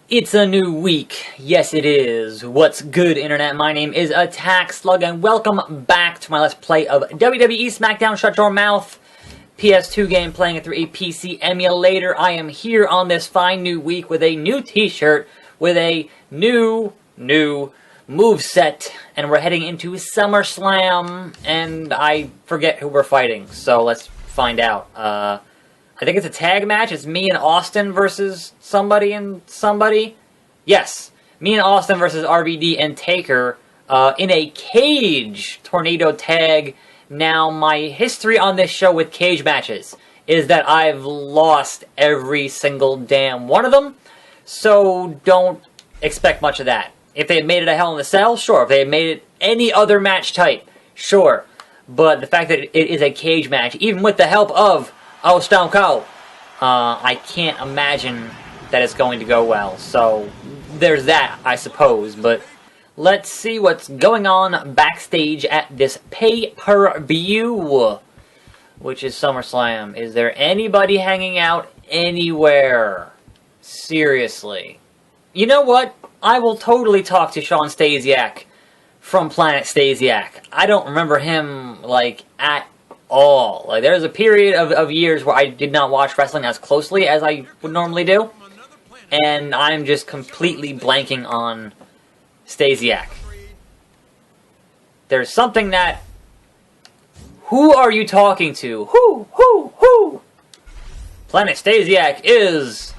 It's a new week. Yes, it is. What's good, Internet? My name is attackslug, and welcome back to my Let's Play of WWE SmackDown. Shut your mouth. PS2 game playing it through a PC emulator. I am here on this fine new week with a new t-shirt, with a new moveset, and we're heading into SummerSlam, and I forget who we're fighting, so let's find out. I think it's a tag match. It's me and Austin versus somebody and somebody. Yes, me and Austin versus RVD and Taker in a cage tornado tag. Now, my history on this show with cage matches is that I've lost every single damn one of them, so don't expect much of that. If they had made it a Hell in a Cell, sure. If they had made it any other match type, sure. But the fact that it is a cage match, even with the help of Stone Cold, I can't imagine that it's going to go well. So, there's that, I suppose. But let's see what's going on backstage at this pay-per-view, which is SummerSlam. Is there anybody hanging out anywhere? Seriously. You know what? I will totally talk to Sean Stasiak from Planet Stasiak. I don't remember him, like, at all. Like, there's a period of years where I did not watch wrestling as closely as I would normally do, and I'm just completely blanking on Stasiak. There's something that... Who are you talking to? Who? Planet Stasiak is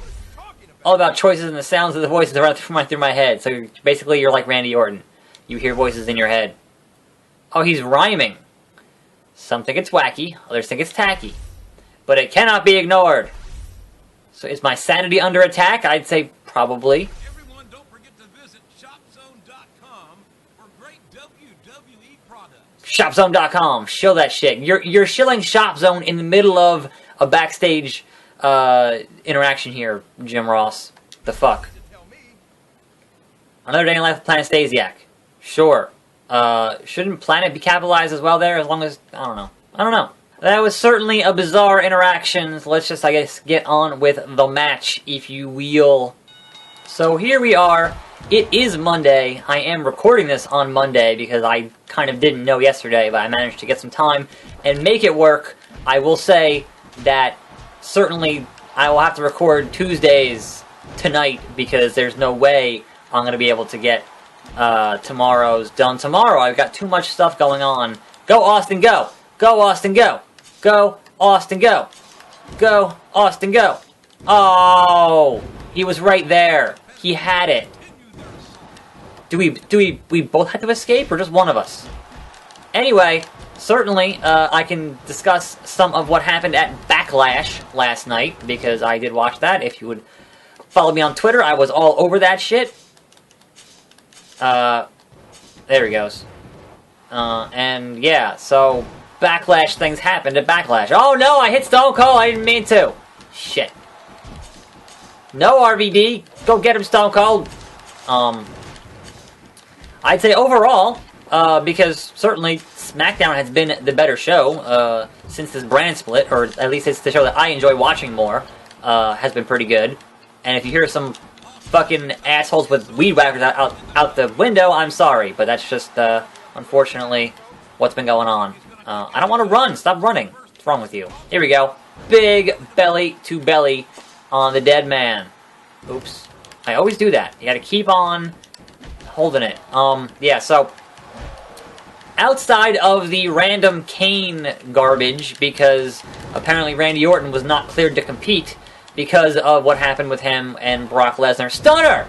all about choices and the sounds of the voices that run through my head. So basically you're like Randy Orton. You hear voices in your head. Oh, he's rhyming. Some think it's wacky, others think it's tacky. But it cannot be ignored. So is my sanity under attack? I'd say probably. Everyone, don't forget to visit shopzone.com for great WWE products. Shopzone.com. Shill that shit. You're shilling Shopzone in the middle of a backstage interaction here, Jim Ross. The fuck? Another day in life with Planet Stasiak. Sure. Shouldn't Planet be capitalized as well there, as long as... I don't know. That was certainly a bizarre interaction. So let's just, I guess, get on with the match, if you will. So here we are. It is Monday. I am recording this on Monday because I kind of didn't know yesterday, but I managed to get some time and make it work. I will say that certainly I will have to record Tuesdays tonight because there's no way I'm going to be able to get tomorrow's done tomorrow. I've got too much stuff going on. Go, Austin, go! Go, Austin, go! Go, Austin, go! Go, Austin, go! Oh! He was right there. He had it. Do we both have to escape, or just one of us? Anyway, certainly, I can discuss some of what happened at Backlash last night, because I did watch that. If you would follow me on Twitter, I was all over that shit. There he goes. And yeah, so Backlash things happened at Backlash. Oh no, I hit Stone Cold, I didn't mean to. Shit. No, RVD, go get him, Stone Cold. I'd say overall, because certainly SmackDown has been the better show, since this brand split, or at least it's the show that I enjoy watching more, has been pretty good. And if you hear some fucking assholes with weed whackers out the window, I'm sorry, but that's just, unfortunately, what's been going on. I don't want to run. Stop running. What's wrong with you? Here we go. Big belly to belly on the dead man. Oops. I always do that. You gotta keep on holding it. Yeah, so outside of the random Kane garbage, because apparently Randy Orton was not cleared to compete because of what happened with him and Brock Lesnar. Stunner!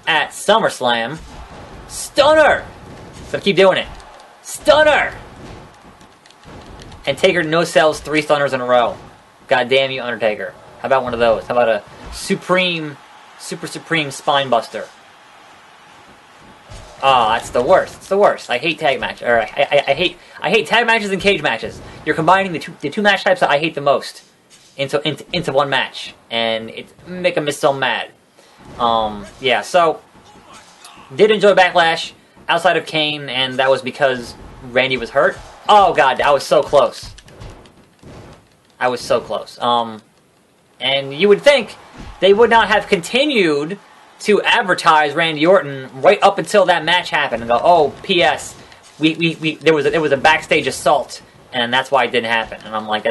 At SummerSlam. Stunner! So keep doing it. Stunner! And Taker no-sells 3 stunners in a row. God damn you, Undertaker. How about one of those? How about a supreme spine buster? Oh, that's the worst. It's the worst. I hate tag matches. Or I hate tag matches and cage matches. You're combining the two match types that I hate the most into one match, and it make me so mad. Yeah. So did enjoy Backlash outside of Kane, and that was because Randy was hurt. Oh god, I was so close. I was so close. And you would think they would not have continued to advertise Randy Orton right up until that match happened and go, oh, P.S. There was a backstage assault, and that's why it didn't happen. And I'm like,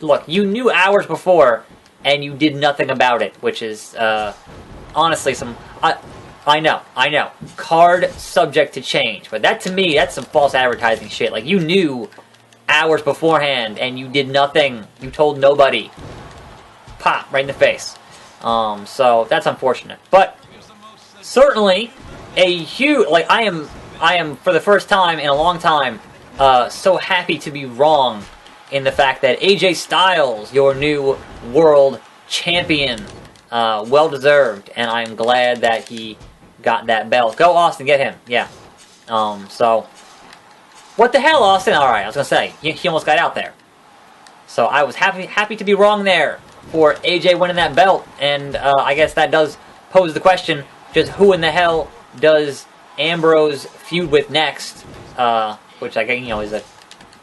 look, you knew hours before, and you did nothing about it, which is honestly I know, card subject to change, but that to me, that's some false advertising shit. Like, you knew hours beforehand, and you did nothing. You told nobody. Pop, right in the face. So that's unfortunate. But certainly a huge, like, I am for the first time in a long time so happy to be wrong in the fact that AJ Styles, your new world champion, well deserved, and I'm glad that he got that belt. Go Austin, get him. Yeah. So what the hell, Austin? All right, I was gonna say he almost got out there. So I was happy to be wrong there for AJ winning that belt, and I guess that does pose the question: just who in the hell does Ambrose feud with next? Which I think is a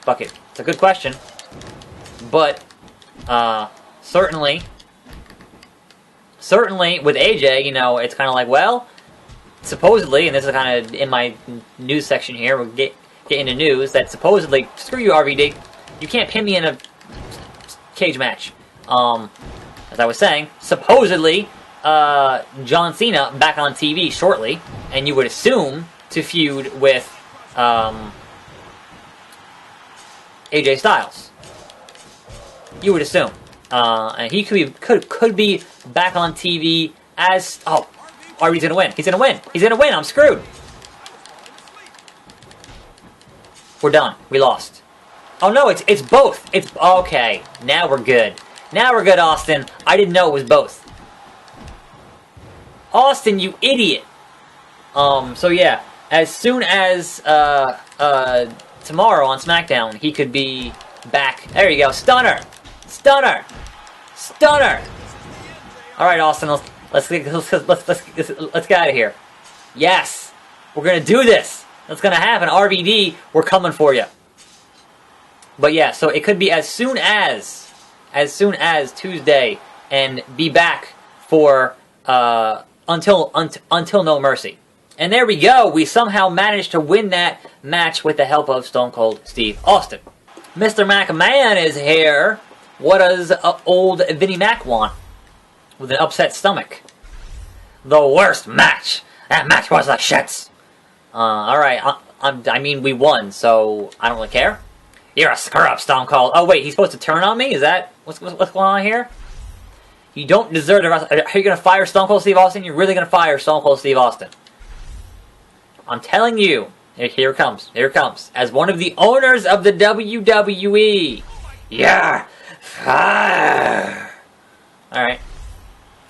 bucket. It's a good question, but certainly with AJ, it's kind of like, well, supposedly, and this is kind of in my news section here. We'll get into news that supposedly, screw you, RVD, you can't pin me in a cage match. As I was saying, supposedly, John Cena back on TV shortly, and you would assume to feud with AJ Styles. You would assume, and he could be back on TV as RVD's gonna win. He's gonna win. He's gonna win. I'm screwed. We're done. We lost. Oh no, it's both. It's okay. Now we're good. Now we're good, Austin. I didn't know it was both. Austin, you idiot. So yeah, as soon as tomorrow on SmackDown, he could be back. There you go. Stunner. Stunner. Stunner. All right, Austin. Let's get out of here. Yes, we're gonna do this. That's gonna happen. RVD, we're coming for you. But yeah, so it could be as soon as Tuesday, and be back for until No Mercy. And there we go. We somehow managed to win that match with the help of Stone Cold Steve Austin. Mr. McMahon is here. What does old Vinnie Mac want? With an upset stomach. The worst match. That match was the shits. Alright, I mean, we won, so I don't really care. You're a screw-up, Stone Cold. Oh, wait, he's supposed to turn on me? Is that what's going on here? You don't deserve to wrestle. Are you going to fire Stone Cold Steve Austin? You're really going to fire Stone Cold Steve Austin. I'm telling you. Here it comes. Here it comes. As one of the owners of the WWE. Yeah. Fire. Alright.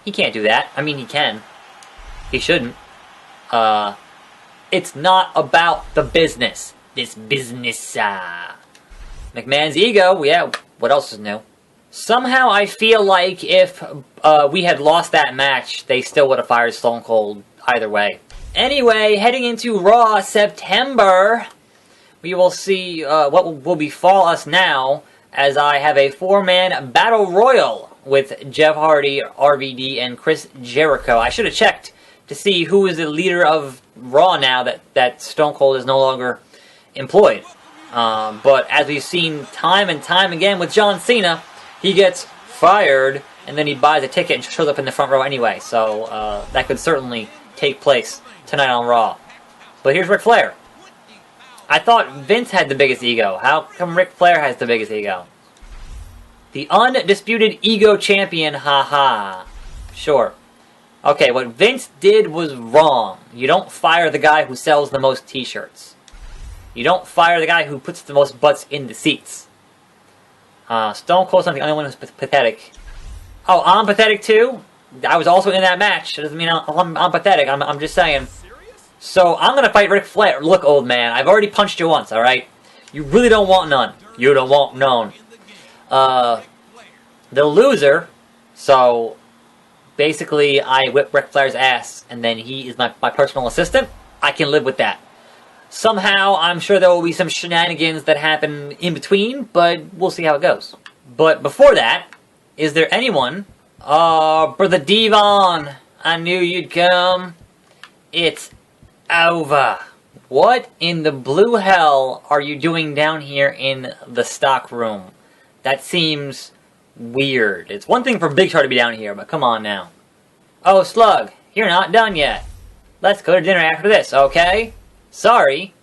He can't do that. I mean, he can. He shouldn't. It's not about the business. This business, McMahon's ego, yeah, what else is new? Somehow I feel like if we had lost that match, they still would have fired Stone Cold either way. Anyway, heading into Raw September, we will see what will befall us now, as I have a 4-man Battle Royal with Jeff Hardy, RVD, and Chris Jericho. I should have checked to see who is the leader of Raw now that Stone Cold is no longer employed. But as we've seen time and time again with John Cena, he gets fired, and then he buys a ticket and shows up in the front row anyway. So that could certainly take place tonight on Raw. But here's Ric Flair. I thought Vince had the biggest ego. How come Ric Flair has the biggest ego? The undisputed ego champion, haha. Sure. Okay, what Vince did was wrong. You don't fire the guy who sells the most t-shirts. You don't fire the guy who puts the most butts in the seats. Stone Cold's not the only one who's pathetic. Oh, I'm pathetic too? I was also in that match. That doesn't mean I'm pathetic. I'm just saying. So, I'm gonna fight Ric Flair. Look, old man, I've already punched you once, alright? You really don't want none. You don't want none. The loser, so basically I whip Ric Flair's ass, and then he is my personal assistant. I can live with that. Somehow, I'm sure there will be some shenanigans that happen in between, but we'll see how it goes. But before that, is there anyone? Brother Devon. I knew you'd come. It's over. What in the blue hell are you doing down here in the stock room? That seems weird. It's one thing for Big Show to be down here, but come on now. Oh, Slug, you're not done yet. Let's go to dinner after this, okay? Sorry.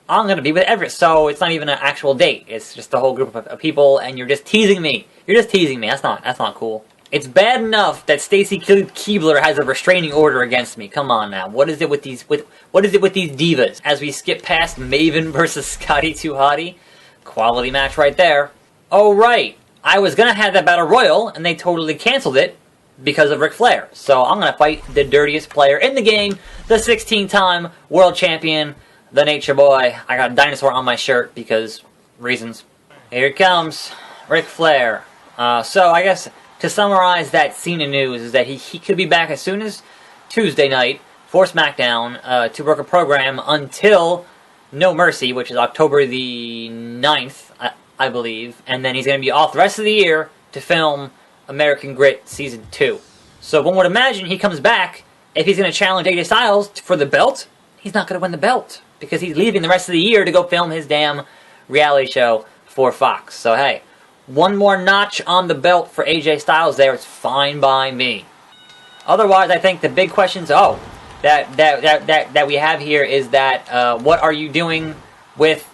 I'm gonna be with Everett, so it's not even an actual date. It's just a whole group of people, and you're just teasing me. You're just teasing me. That's not cool. It's bad enough that Stacy Keebler has a restraining order against me. Come on now. What is it with these divas? As we skip past Maven versus Scotty 2 Hottie, quality match right there. Oh right, I was gonna have that battle royal, and they totally canceled it because of Ric Flair. So I'm gonna fight the dirtiest player in the game, the 16-time world champion, the Nature Boy. I got a dinosaur on my shirt because reasons. Here it comes, Ric Flair. So I guess to summarize that scene of news is that he could be back as soon as Tuesday night for SmackDown to work a program until No Mercy, which is October the 9th, I believe. And then he's going to be off the rest of the year to film American Grit Season 2. So one would imagine he comes back, if he's going to challenge AJ Styles for the belt, he's not going to win the belt. Because he's leaving the rest of the year to go film his damn reality show for Fox. So hey, one more notch on the belt for AJ Styles there. It's fine by me. Otherwise, I think the big questions that we have here is that what are you doing with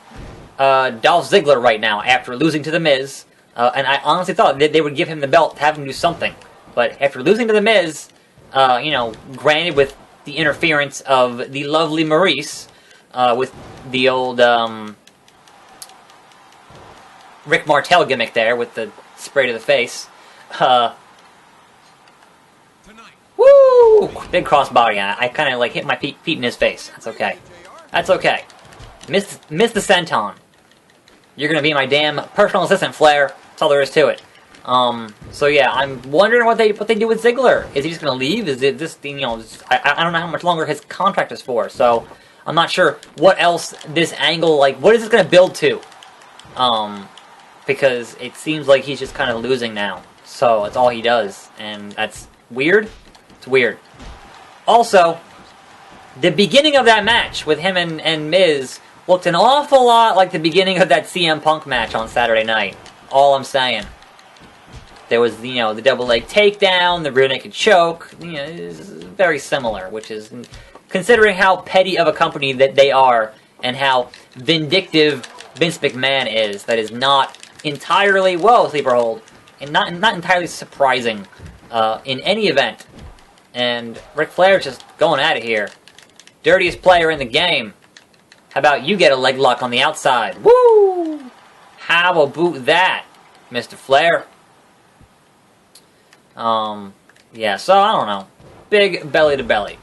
Dolph Ziggler right now after losing to The Miz? And I honestly thought that they would give him the belt to have him do something. But after losing to The Miz, granted with the interference of the lovely Maurice, with the old Rick Martel gimmick there with the spray to the face. Woo! Big crossbody. I kind of like hit my feet in his face. That's okay. That's okay. Miss the senton. You're gonna be my damn personal assistant, Flair. That's all there is to it. So yeah, I'm wondering what they do with Ziggler. Is he just gonna leave? Is it this? I don't know how much longer his contract is for. So I'm not sure what else this angle, like, what is this gonna build to? Because it seems like he's just kind of losing now. So that's all he does, and that's weird. It's weird. Also, the beginning of that match with him and Miz looked an awful lot like the beginning of that CM Punk match on Saturday night. All I'm saying. There was, the double leg takedown, the rear naked choke. It's very similar, which is, considering how petty of a company that they are and how vindictive Vince McMahon is, that is not entirely, sleeper hold, and not entirely surprising in any event. And Ric Flair just going at it here. Dirtiest player in the game. How about you get a leg lock on the outside? Woo! How about that, Mr. Flair? Yeah, so I don't know. Big belly to belly.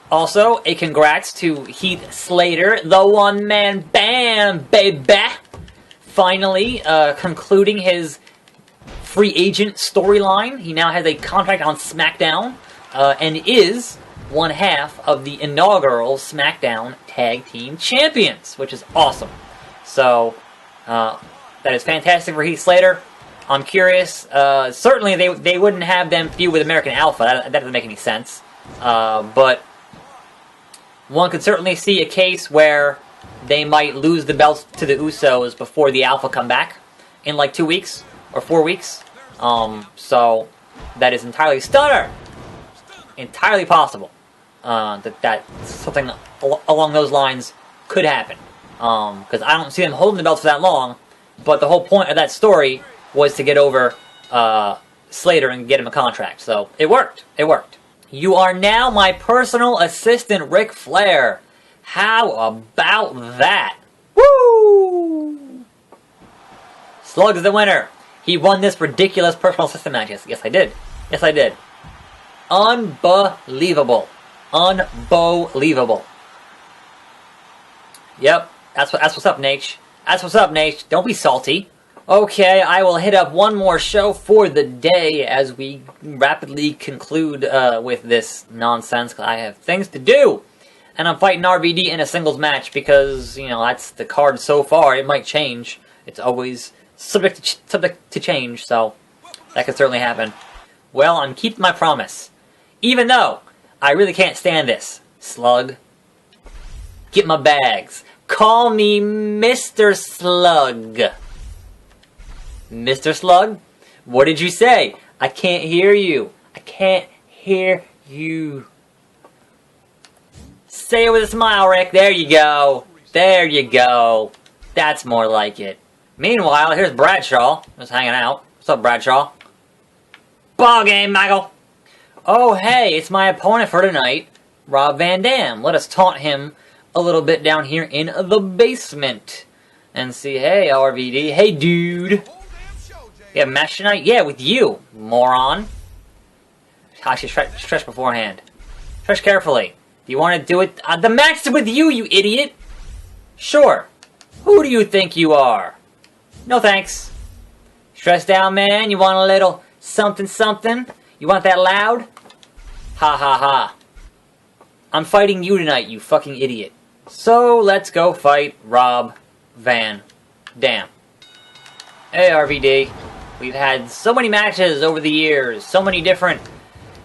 Also, a congrats to Heath Slater, the one-man band, baby! Finally, concluding his free agent storyline. He now has a contract on SmackDown, and is one half of the inaugural SmackDown Tag Team Champions, which is awesome. So, that is fantastic for Heath Slater. I'm curious. Certainly, they wouldn't have them feud with American Alpha. That doesn't make any sense. But one could certainly see a case where they might lose the belts to the Usos before the Alpha come back in like 2 weeks or 4 weeks. So that is entirely entirely possible. That something along those lines could happen. Because I don't see them holding the belts for that long. But the whole point of that story was to get over Slater and get him a contract. So it worked. It worked. You are now my personal assistant, Ric Flair. How about that? Woo! Slug's the winner. He won this ridiculous personal assistant match. Yes, I did. Yes, I did. Unbelievable. Unbelievable. Yep, that's what's up, Nate. That's what's up, Nate. Don't be salty. Okay, I will hit up one more show for the day as we rapidly conclude with this nonsense, because I have things to do. And I'm fighting RVD in a singles match because, that's the card so far. It might change. It's always subject to change, so that could certainly happen. Well, I'm keeping my promise. Even though I really can't stand this. Slug. Get my bags. Call me Mr. Slug. Mr. Slug? What did you say? I can't hear you. I can't hear you. Say it with a smile, Rick. There you go. There you go. That's more like it. Meanwhile, here's Bradshaw. Just hanging out. What's up, Bradshaw? Ball game, Michael. Oh, hey, it's my opponent for tonight, Rob Van Dam. Let us taunt him a little bit down here in the basement. And see, hey, RVD. Hey, dude. You have a match tonight? Yeah, with you, moron. I should stretch beforehand. Stretch carefully. Do you want to do it? The match is with you, you idiot. Sure. Who do you think you are? No thanks. Stressed out, man? You want a little something something? You want that loud? Ha ha ha. I'm fighting you tonight, you fucking idiot. So, let's go fight Rob Van Dam. Hey, RVD. We've had so many matches over the years, so many different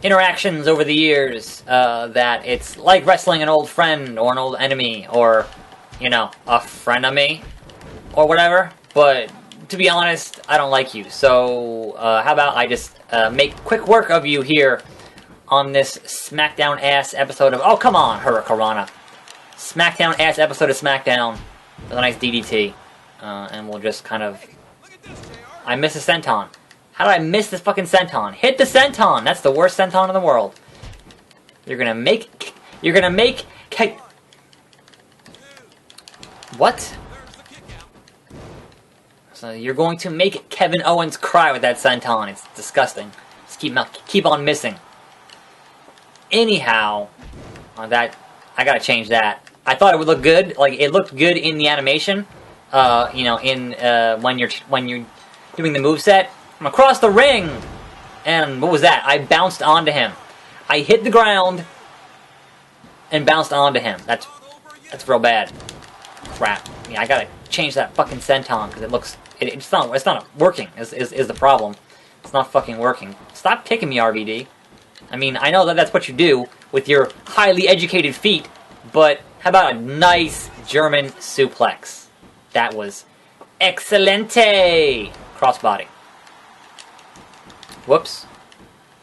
interactions over the years, that it's like wrestling an old friend or an old enemy or, you know, a frenemy or whatever. But to be honest, I don't like you. So how about I just make quick work of you here on this SmackDown ass episode of... Oh, come on, Hurricanrana. SmackDown ass episode of SmackDown with a nice DDT. And we'll just kind of... I miss a senton. How did I miss this fucking senton? Hit the senton! That's the worst senton in the world. You're gonna make... What? So you're going to make Kevin Owens cry with that senton. It's disgusting. Just keep on missing. Anyhow, that I gotta change that. I thought it would look good. Like, it looked good in the animation. You know, when you're doing the moveset. I'm across the ring! And what was that? I bounced onto him. I hit the ground and bounced onto him. That's real bad. Crap. Yeah, I gotta change that fucking senton because it looks... It's not working, is the problem. It's not fucking working. Stop kicking me, RVD. I mean, I know that that's what you do with your highly educated feet, but how about a nice German suplex? That was excelente! Crossbody. Whoops.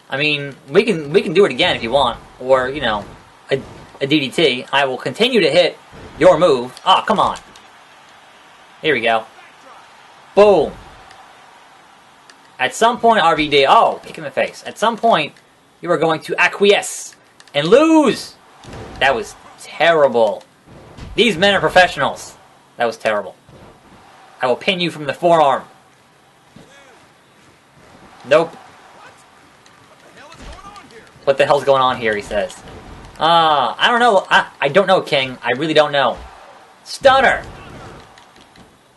I mean, we can do it again if you want, or, you know, a DDT. I will continue to hit your move. Ah, come on. Here we go. Boom. At some point, RVD... Oh, kick in the face. At some point, you are going to acquiesce and lose. That was terrible. These men are professionals. That was terrible. I will pin you from the forearm. Nope. What the hell's going on here, he says. I don't know. I don't know, King. I really don't know. Stunner!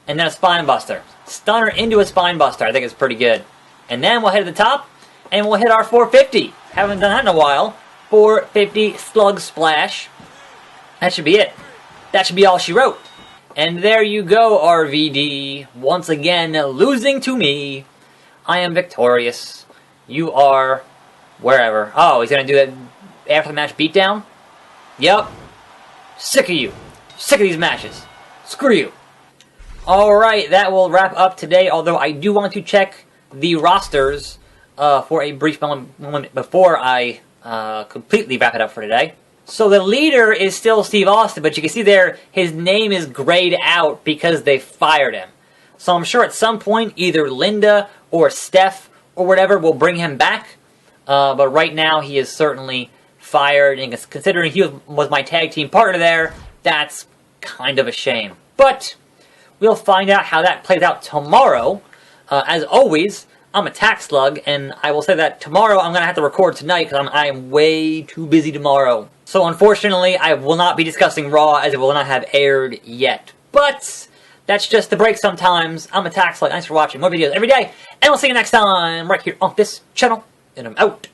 And then a spine buster. Stunner into a spine buster. I think it's pretty good. And then we'll hit the top, and we'll hit our 450. Haven't done that in a while. 450 slug splash. That should be it. That should be all she wrote. And there you go, RVD. Once again, losing to me. I am victorious. You are wherever. Oh, he's going to do that after the match beatdown? Yep. Sick of you. Sick of these matches. Screw you. Alright, that will wrap up today, although I do want to check the rosters for a brief moment before I completely wrap it up for today. So the leader is still Steve Austin, but you can see there his name is grayed out because they fired him. So I'm sure at some point either Linda or Steph or whatever will bring him back. But right now he is certainly fired, and considering he was my tag team partner there, that's kind of a shame. But we'll find out how that plays out tomorrow. As always, I'm attackslug, and I will say that tomorrow I'm going to have to record tonight because I am way too busy tomorrow. So unfortunately, I will not be discussing Raw as it will not have aired yet. But that's just the break sometimes. I'm attackslug. Thanks for watching. More videos every day, and we'll see you next time right here on this channel. And I'm out.